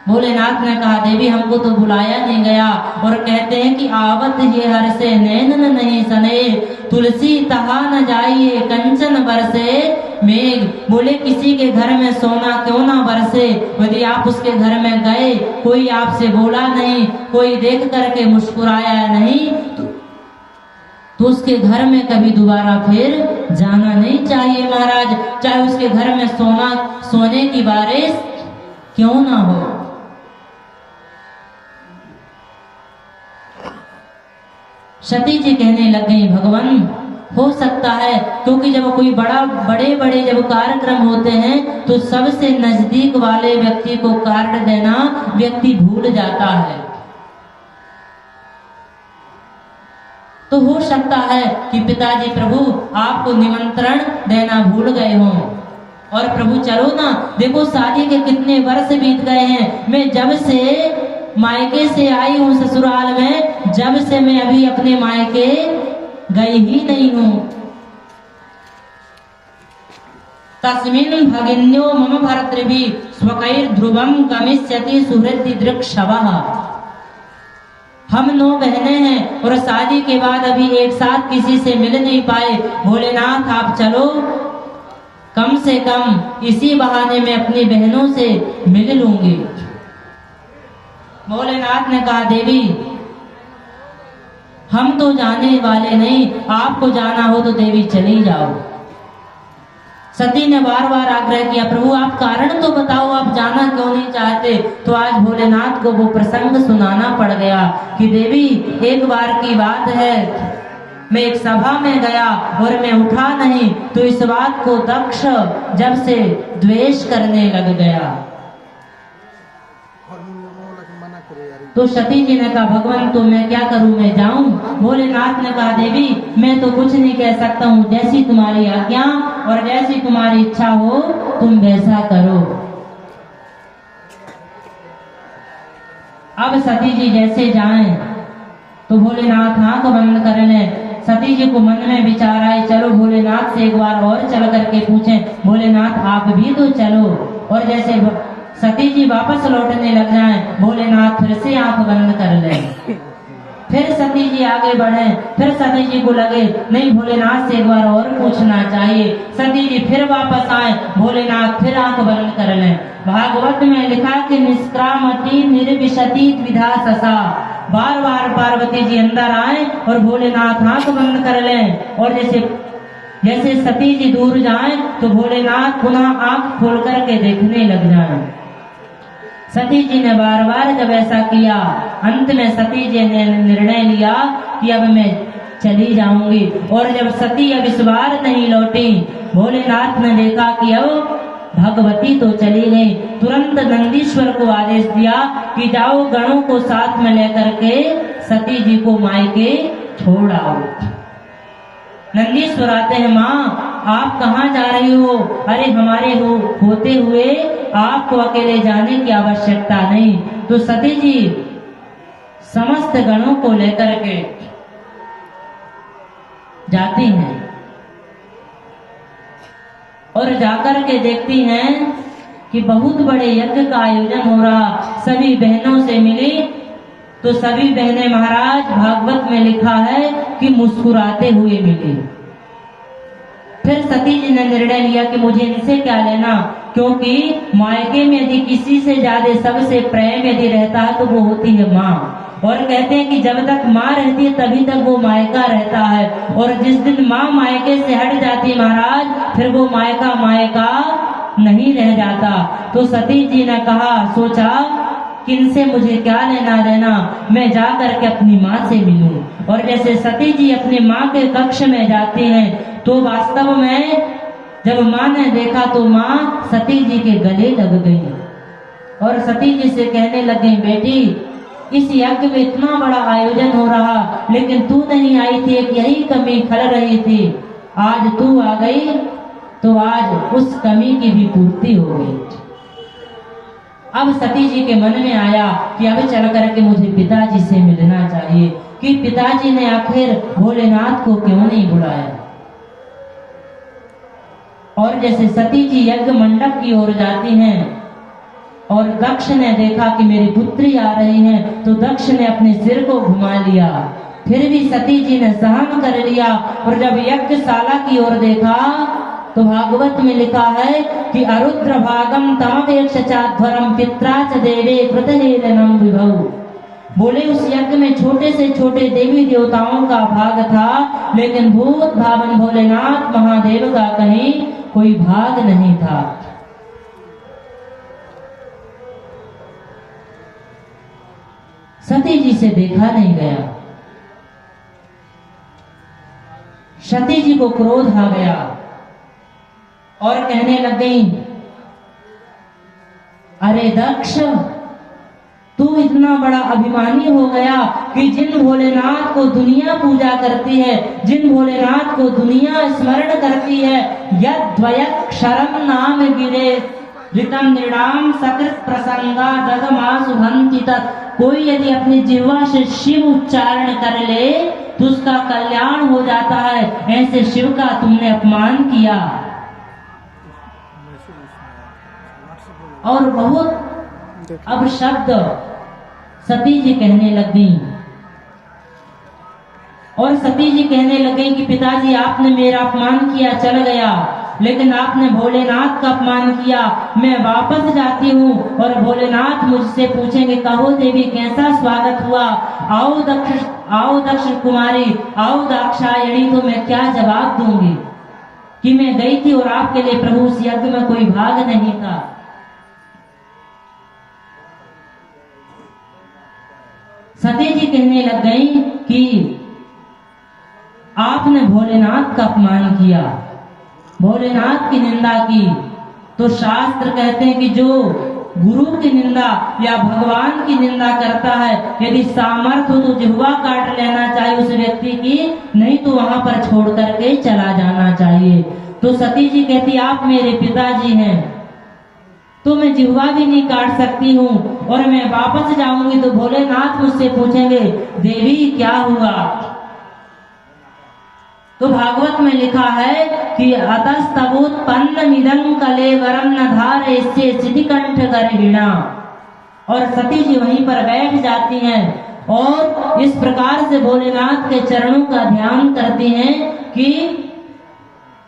भोलेनाथ ने कहा, देवी हमको तो बुलाया नहीं गया, और कहते हैं कि आवत ये हर से नैनन नहीं सने, तुलसी तहा न जाइए कंचन बरसे मेघ। बोले किसी के घर में सोना क्यों ना बरसे, यदि आप उसके घर में गए, कोई आपसे बोला नहीं, कोई देख करके मुस्कुराया नहीं, तो उसके घर में कभी दोबारा फिर जाना नहीं चाहिए महाराज, चाहे उसके घर में सोने की बारिश क्यों ना हो। सती जी कहने लग गई, भगवान हो सकता है, क्योंकि जब कोई बड़े जब कार्यक्रम होते हैं तो सबसे नजदीक वाले व्यक्ति को कार्ड देना व्यक्ति भूल जाता है। तो हो सकता है कि पिताजी प्रभु आपको निमंत्रण देना भूल गए हों, और प्रभु चलो ना, देखो शादी के कितने वर्ष बीत गए हैं, मैं जब से मायके से आई हूँ ससुराल में, जब से मैं अभी अपने मायके गई ही नहीं हूँ। तस्मिन् भगिन्यो मम भर्तृभिः स्वकैर् ध्रुवं गमिष्यति सुहृदि दृक्शवः। हम 9 बहनें हैं और शादी के बाद अभी एक साथ किसी से मिल नहीं पाए। भोलेनाथ आप चलो, कम से कम इसी बहाने में अपनी बहनों से मिल लूंगी। भोलेनाथ ने कहा, देवी हम तो जाने वाले नहीं, आपको जाना हो तो देवी चली जाओ। सती ने बार बार आग्रह किया, प्रभु आप कारण तो बताओ, आप जाना क्यों नहीं चाहते? तो आज भोलेनाथ को वो प्रसंग सुनाना पड़ गया कि देवी एक बार की बात है, मैं एक सभा में गया और मैं उठा नहीं, तो इस बात को दक्ष जब से द्वेष करने लग गया। तो सती जी ने कहा, भगवान तो मैं क्या करूं, मैं जाऊं? भोलेनाथ ने कहा, देवी मैं तो कुछ नहीं कह सकता हूं, जैसी तुम्हारी आज्ञा और जैसी तुम्हारी इच्छा हो तुम वैसा करो। अब सती जी जैसे जाएं तो भोलेनाथ आंख बंद कर लें। सती जी को मन में विचार आए, चलो भोलेनाथ से एक बार और चल करके पूछें, भोलेनाथ आप भी तो चलो। और जैसे सती जी वापस लौटने लग जाएं, भोलेनाथ फिर से आंख बंद कर लें। फिर सती जी आगे बढ़े, फिर सती जी को लगे नहीं भोलेनाथ से एक बार और पूछना चाहिए। सती जी फिर वापस आए, भोलेनाथ फिर आंख बंद कर लें। भागवत में लिखा कि निष्क्रामति निर्विशति द्विधा ससा। बार बार पार्वती जी अंदर आए और भोलेनाथ आंख बंद कर लें, और जैसे सती जी दूर जाएं तो भोलेनाथ पुनः आंख खोल करके देखने लग जाएं। सती जी ने बार बार जब ऐसा किया, अंत में सती जी ने निर्णय लिया कि अब मैं चली जाऊंगी। और जब सती अब इस बार नहीं लौटी, भोलेनाथ ने देखा कि अब भगवती तो चली गई। तुरंत नंदीश्वर को आदेश दिया कि जाओ गणों को साथ में लेकर के सती जी को मायके छोड़ आओ। नंदीश्वर आते हैं, माँ आप कहाँ जा रही हो? अरे हमारे होते हुए आपको अकेले जाने की आवश्यकता नहीं। तो सती जी समस्त गणों को लेकर के जाती हैं और जाकर के देखती हैं कि बहुत बड़े यज्ञ का आयोजन हो रहा। सभी बहनों से मिली तो सभी बहनें, महाराज भागवत में लिखा है कि मुस्कुराते हुए मिली। फिर सती जी ने निर्णय लिया कि मुझे इनसे क्या लेना, क्योंकि मायके में यदि किसी से ज्यादा सबसे प्रेम यदि रहता है तो वो होती है माँ। और कहते हैं कि जब तक माँ रहती है तभी तक वो मायका रहता है, और जिस दिन माँ मायके से हट जाती है महाराज, फिर वो मायका मायका नहीं रह जाता। तो सती जी ने कहा, सोचा कि इनसे मुझे क्या लेना देना, मैं जा करके अपनी माँ से मिलूं। और जैसे सती जी अपनी माँ के कक्ष में जाती हैं तो वास्तव में जब माँ ने देखा तो माँ सती जी के गले लग गई और सती जी से कहने लगी, बेटी इस यज्ञ में इतना बड़ा आयोजन हो रहा लेकिन तू नहीं आई थी, एक यही कमी खल रही थी। आज तू आ गई तो आज उस कमी की भी पूर्ति हो गई। अब सती जी के मन में आया कि अब चल करके मुझे पिताजी से मिलना चाहिए, कि पिताजी ने आखिर भोलेनाथ को क्यों नहीं बुलाया। और जैसे सती जी यज्ञ मंडप की ओर जाती हैं और दक्ष ने देखा कि मेरी पुत्री आ रही है, तो दक्ष ने अपने सिर को घुमा लिया। फिर भी सती जी ने सहन कर लिया और जब यज्ञशाला की ओर देखा तो भागवत में लिखा है कि अरुद्र भागम तमवेक्ष चाध्वरम पित्रा च देवे कृतहेलनम विभौ। बोले उस यज्ञ में छोटे से छोटे देवी देवताओं का भाग था, लेकिन भूत भावन भोलेनाथ महादेव का कहीं कोई भाग नहीं था। सती जी से देखा नहीं गया। सती जी को क्रोध आ गया और कहने लग गई, अरे दक्ष तू इतना बड़ा अभिमानी हो गया कि जिन भोलेनाथ को दुनिया पूजा करती है, जिन भोलेनाथ को दुनिया स्मरण करती है, यद्वयक्षरम नाम गिरे ऋतम नृणाम सकृत प्रसंगा दगमासु हन्ति तत्। कोई यदि अपनी जिह्वा से शिव उच्चारण कर ले तो उसका कल्याण हो जाता है, ऐसे शिव का तुमने अपमान किया। और बहुत अब शब्द सती जी कहने लग गई और सती जी कहने लग गई कि पिताजी आपने मेरा अपमान किया, चल गया, लेकिन आपने भोलेनाथ का अपमान किया। मैं वापस जाती हूँ और भोलेनाथ मुझसे पूछेंगे, कहो देवी कैसा स्वागत हुआ, आओ दक्ष कुमारी, आओ दाक्षायणी, तो मैं क्या जवाब दूंगी कि मैं गई थी और आपके लिए प्रभु उस यज्ञ में कोई भाग नहीं था। सती जी कहने लग गई कि आपने भोलेनाथ का अपमान किया, भोलेनाथ की निंदा की। तो शास्त्र कहते हैं कि जो गुरु की निंदा या भगवान की निंदा करता है, यदि सामर्थ्य हो तो जिह्वा काट लेना चाहिए उस व्यक्ति की, नहीं तो वहां पर छोड़ करके चला जाना चाहिए। तो सती जी कहती, आप मेरे पिताजी हैं तो मैं जिह्वा भी नहीं काट सकती हूँ और मैं वापस जाऊंगी तो भोलेनाथ मुझसे पूछेंगे, देवी क्या हुआ। तो भागवत में लिखा है कि अतस्तवोत्पन्नमिदं कलेवरं न धारयिष्ये सिद्धिकंठ गर्भिणा। और सती जी वहीं पर बैठ जाती हैं और इस प्रकार से भोलेनाथ के चरणों का ध्यान करती हैं कि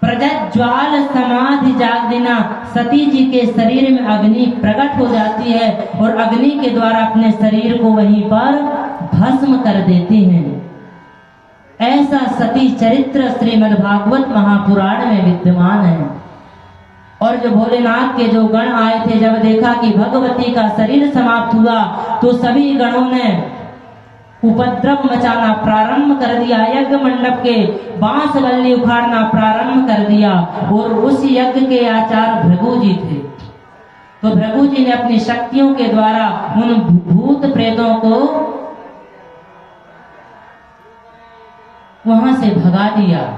प्रज्ज्वाल समाधि जागदिना। सती जी के शरीर में अग्नि प्रकट हो जाती है और अग्नि के द्वारा अपने शरीर को वहीं पर भस्म कर देती हैं। ऐसा सती चरित्र श्रीमद् भागवत महापुराण में विद्यमान है। और जो भोलेनाथ के जो गण आए थे, जब देखा कि भगवती का शरीर समाप्त हुआ तो सभी गणों ने उपद्रव मचाना प्रारंभ कर दिया, यज्ञ मंडप के बांस बल्ली उखाड़ना प्रारंभ कर दिया। और उस यज्ञ के आचार्य भृगु जी थे। तो भृगु जी ने अपनी शक्तियों के द्वारा उन भूत प्रेतों को वहां से भगा दिया।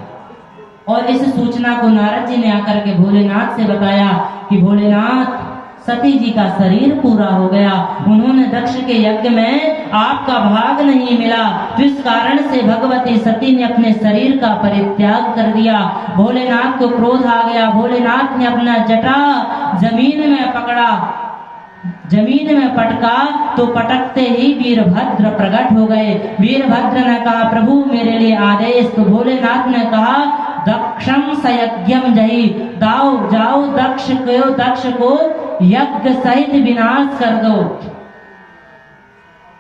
और इस सूचना को नारद जी ने आकर के भोलेनाथ से बताया कि भोलेनाथ, सती जी का शरीर पूरा हो गया, उन्होंने दक्ष के यज्ञ में आपका भाग नहीं मिला, जिस कारण से भगवती सती ने अपने शरीर का परित्याग कर दिया। भोलेनाथ को क्रोध आ गया। भोलेनाथ ने अपना जटा जमीन में पकड़ा, जमीन में पटका तो पटकते ही वीरभद्र प्रकट हो गए। वीरभद्र ने कहा, प्रभु मेरे लिए आदेश। तो भोलेनाथ ने कहा, दक्षम सयज्ञम जही, जाओ दक्ष को यज्ञ सहित विनाश कर दो।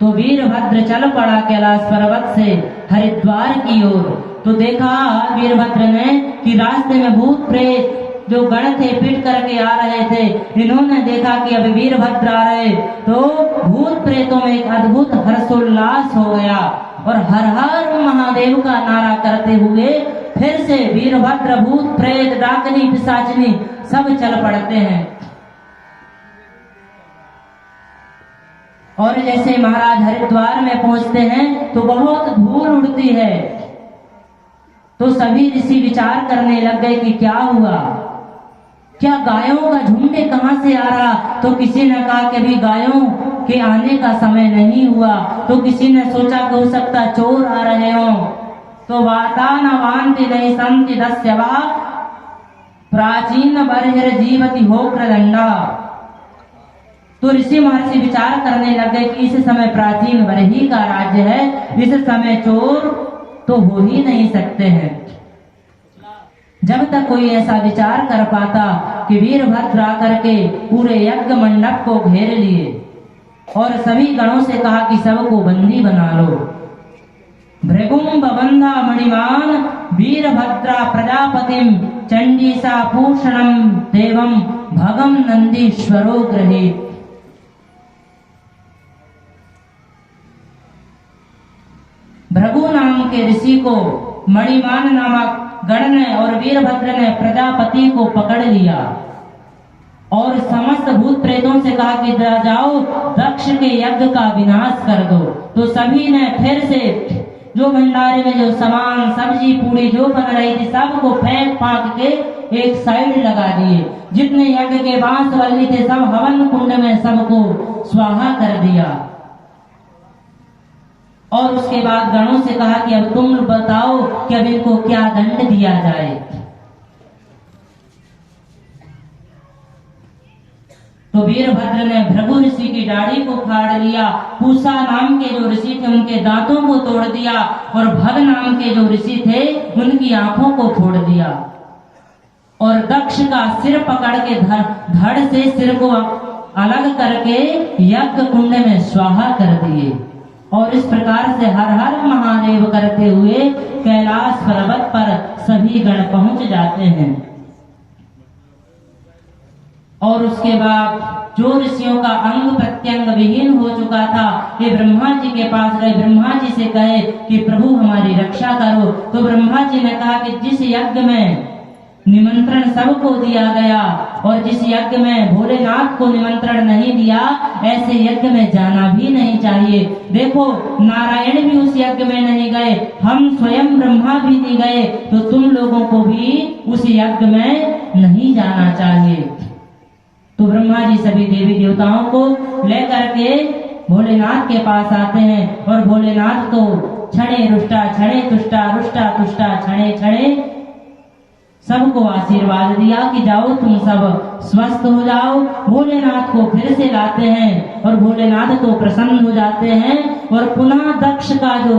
तो वीरभद्र चल पड़ा कैलाश पर्वत से हरिद्वार की ओर। तो देखा वीरभद्र ने कि रास्ते में भूत प्रेत जो गण थे पीट करके आ रहे थे। इन्होंने देखा कि अब वीरभद्र आ रहे, तो भूत प्रेतों में एक अद्भुत हर्षोल्लास हो गया और हर हर महादेव का नारा करते हुए फिर से वीरभद्र, भूत प्रेत, डाकनी, पिशाचनी सब चल पड़ते हैं। और जैसे महाराज हरिद्वार में पहुंचते हैं तो बहुत धूल उड़ती है। तो सभी ऋषि विचार करने लग गए कि क्या हुआ, क्या गायों का झुंड कहां से आ रहा। तो किसी ने कहा कि अभी गायों के आने का समय नहीं हुआ। तो किसी ने सोचा कि हो सकता चोर आ रहे हों। तो वातानवान्ति नहीं संति दस्यवा प्राचीन बर्हिर जीवति हो प्रदंडा। तो ऋषि महर्षि विचार करने लग गए कि इस समय प्राचीन बरही का राज्य है, इस समय चोर तो हो ही नहीं सकते हैं। जब तक कोई ऐसा विचार कर पाता कि वीरभद्र आकर के पूरे यज्ञ मंडप को घेर लिए और सभी गणों से कहा कि सबको बंदी बना लो। भृगुम बबंधा मणिमान वीरभद्रा प्रजापतिम चंडीसा पूषणम देवम भगम नंदीश्वरो गृहीत। भृगु नाम के ऋषि को मणिमान नामक गण ने और वीरभद्र ने प्रजापति को पकड़ लिया और समस्त भूत प्रेतों से कहा कि जाओ दक्ष के यज्ञ का विनाश कर दो। तो सभी ने फिर से जो भंडारे में जो सामान सब्जी पूड़ी जो बन रही थी सबको फेंक फाक के एक साइड लगा दिए। जितने यज्ञ के बांस वाली थे सब हवन कुंड में सबको स्वाहा कर दिया। और उसके बाद गणों से कहा कि अब तुम बताओ कि अब इनको क्या दंड दिया जाए। तो वीरभद्र ने भृगु ऋषि की दाढ़ी को फाड़ लिया, पूषा नाम के जो ऋषि थे उनके दांतों को तोड़ दिया और भग नाम के जो ऋषि थे उनकी आंखों को फोड़ दिया और दक्ष का सिर पकड़ के धड़ से सिर को अलग करके यज्ञ कुंड में स्वाहा कर दिए। और इस प्रकार से हर हर महादेव करते हुए कैलाश पर्वत पर सभी गण पहुंच जाते हैं। और उसके बाद जो ऋषियों का अंग प्रत्यंग विहीन हो चुका था ये ब्रह्मा जी के पास गए, ब्रह्मा जी से कहे कि प्रभु हमारी रक्षा करो। तो ब्रह्मा जी ने कहा कि जिस यज्ञ में निमंत्रण सबको दिया गया और जिस यज्ञ में भोलेनाथ को निमंत्रण नहीं दिया ऐसे यज्ञ में जाना भी नहीं चाहिए। देखो नारायण भी उस यज्ञ में नहीं गए, हम स्वयं ब्रह्मा भी नहीं गए, तो तुम लोगों को भी उस यज्ञ में नहीं जाना चाहिए। तो ब्रह्मा जी सभी देवी देवताओं को लेकर के भोलेनाथ के पास आते हैं और भोलेनाथ को क्षणे रुष्टा क्षणे तुष्टा रुष्टा तुष्टा क्षणे क्षणे सबको आशीर्वाद दिया कि जाओ तुम सब स्वस्थ हो जाओ। भोलेनाथ को फिर से लाते हैं और भोलेनाथ तो प्रसन्न हो जाते हैं और पुनः दक्ष का जो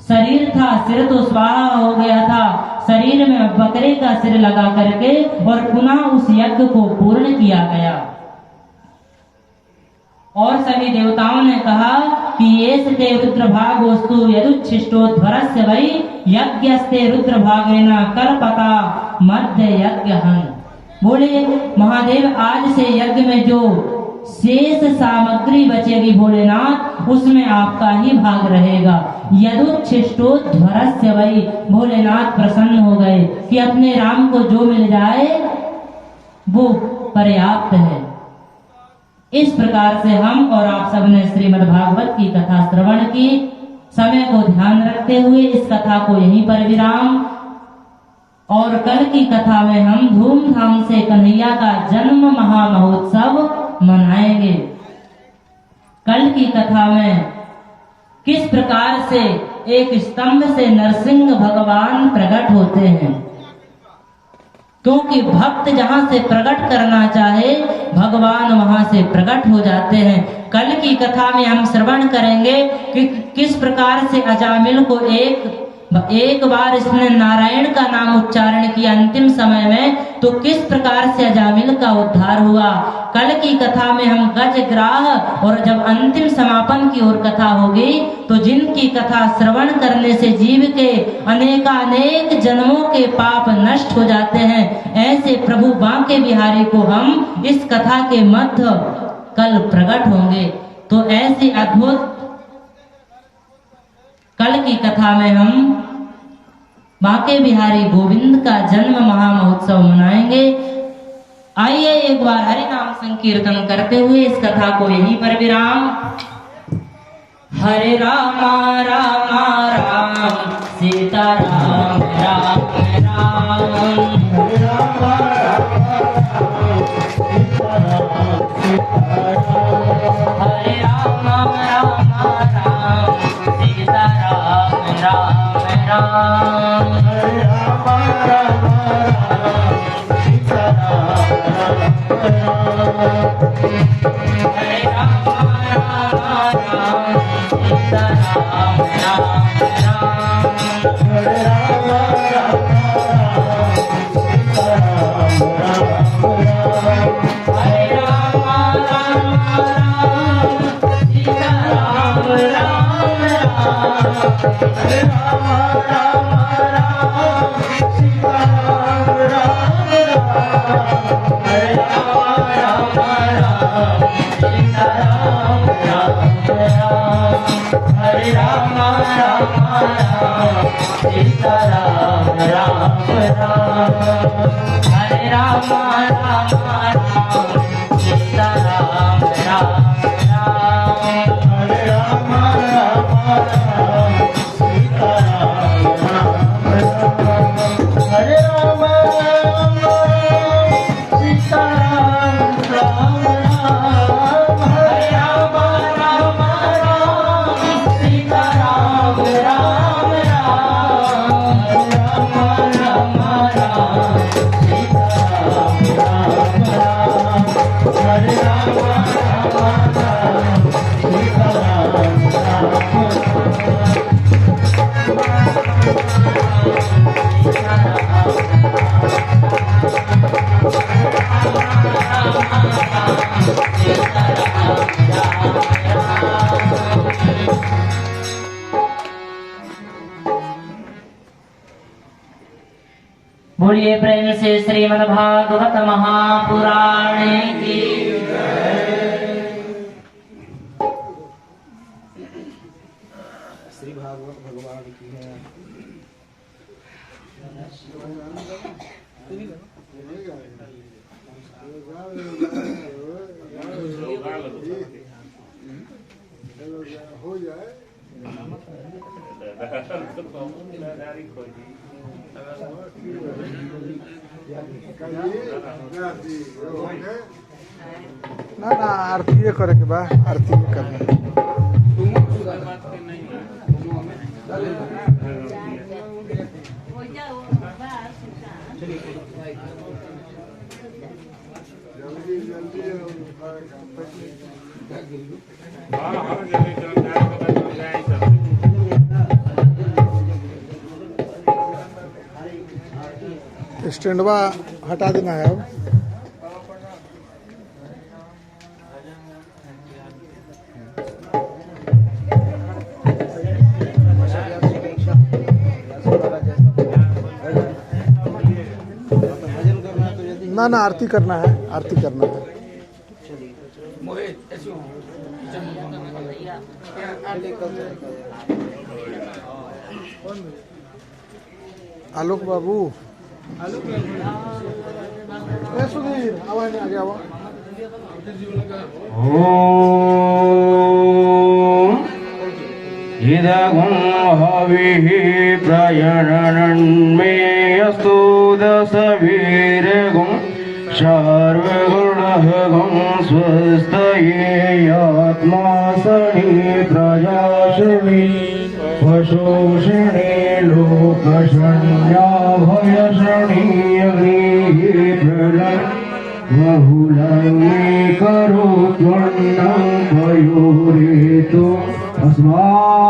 शरीर था, सिर तो स्वाहा हो गया था, शरीर में बकरे का सिर लगा करके और पुनः उस यज्ञ को पूर्ण किया गया। और सभी देवताओं ने कहा कि ये ते रुद्रभागोस्तु यदुच्छिष्टोध्वरस्य वै यज्ञस्ते रुद्रभागेन कल्पता मध्य यज्ञ हन। बोले महादेव आज से यज्ञ में जो शेष सामग्री बचेगी भोलेनाथ उसमें आपका ही भाग रहेगा। यदुच्छिष्टोध्वरस्य वै, भोलेनाथ प्रसन्न हो गए कि अपने राम को जो मिल जाए वो पर्याप्त है। इस प्रकार से हम और आप सबने श्रीमद् भागवत की कथा श्रवण की। समय को ध्यान रखते हुए इस कथा को यहीं पर विराम, और कल की कथा में हम धूमधाम से कन्हैया का जन्म महामहोत्सव मनाएंगे। कल की कथा में किस प्रकार से एक स्तंभ से नरसिंह भगवान प्रकट होते हैं, क्योंकि भक्त जहां से प्रकट करना चाहे भगवान वहां से प्रकट हो जाते हैं। कल की कथा में हम श्रवण करेंगे कि किस प्रकार से अजामिल को एक बार इसने नारायण का नाम उच्चारण किया अंतिम समय में, तो किस प्रकार से अजामिल का उद्धार हुआ। कल की कथा में हम गजग्राह और जब अंतिम समापन की ओर कथा होगी तो जिनकी कथा श्रवण करने से जीव के अनेकानेक जन्मों के पाप नष्ट हो जाते हैं, ऐसे प्रभु बांके बिहारी को हम इस कथा के मध्य कल प्रकट होंगे। तो ऐसी अद्भुत कल की कथा में हम बांके बिहारी गोविंद का जन्म महामहोत्सव मनाएंगे। आइए एक बार हरि नाम संकीर्तन करते हुए इस कथा को यहीं पर विराम। हरे राम राम राम सीता राम राम राम, हरे राम हरे राम राम राम सीता राम राम राम, हरे राम राम राम सीता राम राम राम, हरे राम राम राम सीता राम राम राम, हरे राम राम राम सीता राम राम राम, हरे राम राम राम सीता राम राम राम, हरे राम राम राम सीता राम राम राम, हरे राम राम राम सीता राम राम राम, हरे राम राम राम सीता राम राम राम, हरे राम राम राम सीता राम राम राम, हरे राम राम राम सीता राम राम राम, हरे राम राम राम सीता राम राम राम, हरे राम राम राम सीता राम राम राम, हरे राम राम राम सीता राम राम राम, हरे राम राम राम सीता राम बोलिए प्रेम से श्रीमद् भागवत महापुराण की श्री भागवत भगवान की है। हो जाए ना ना आरती करे के बा, आरती करना स्टैंडवा हटा देना है अब। ना ना ना आरती करना है, आरती करना है। आलोक बाबू, ए सुधीर आवाज नहीं आ गया वो। ओम इदगुं हविः प्रयणन्मे अस्तु दशवीरगुं सर्वगुणगुं स्वस्तये आत्मा सनि प्रजाशनि पशोषणे लोकशन्या भयशनि अग्निः प्रलय बहुलं करो त्वन्नं पयोरेतु अस्मात्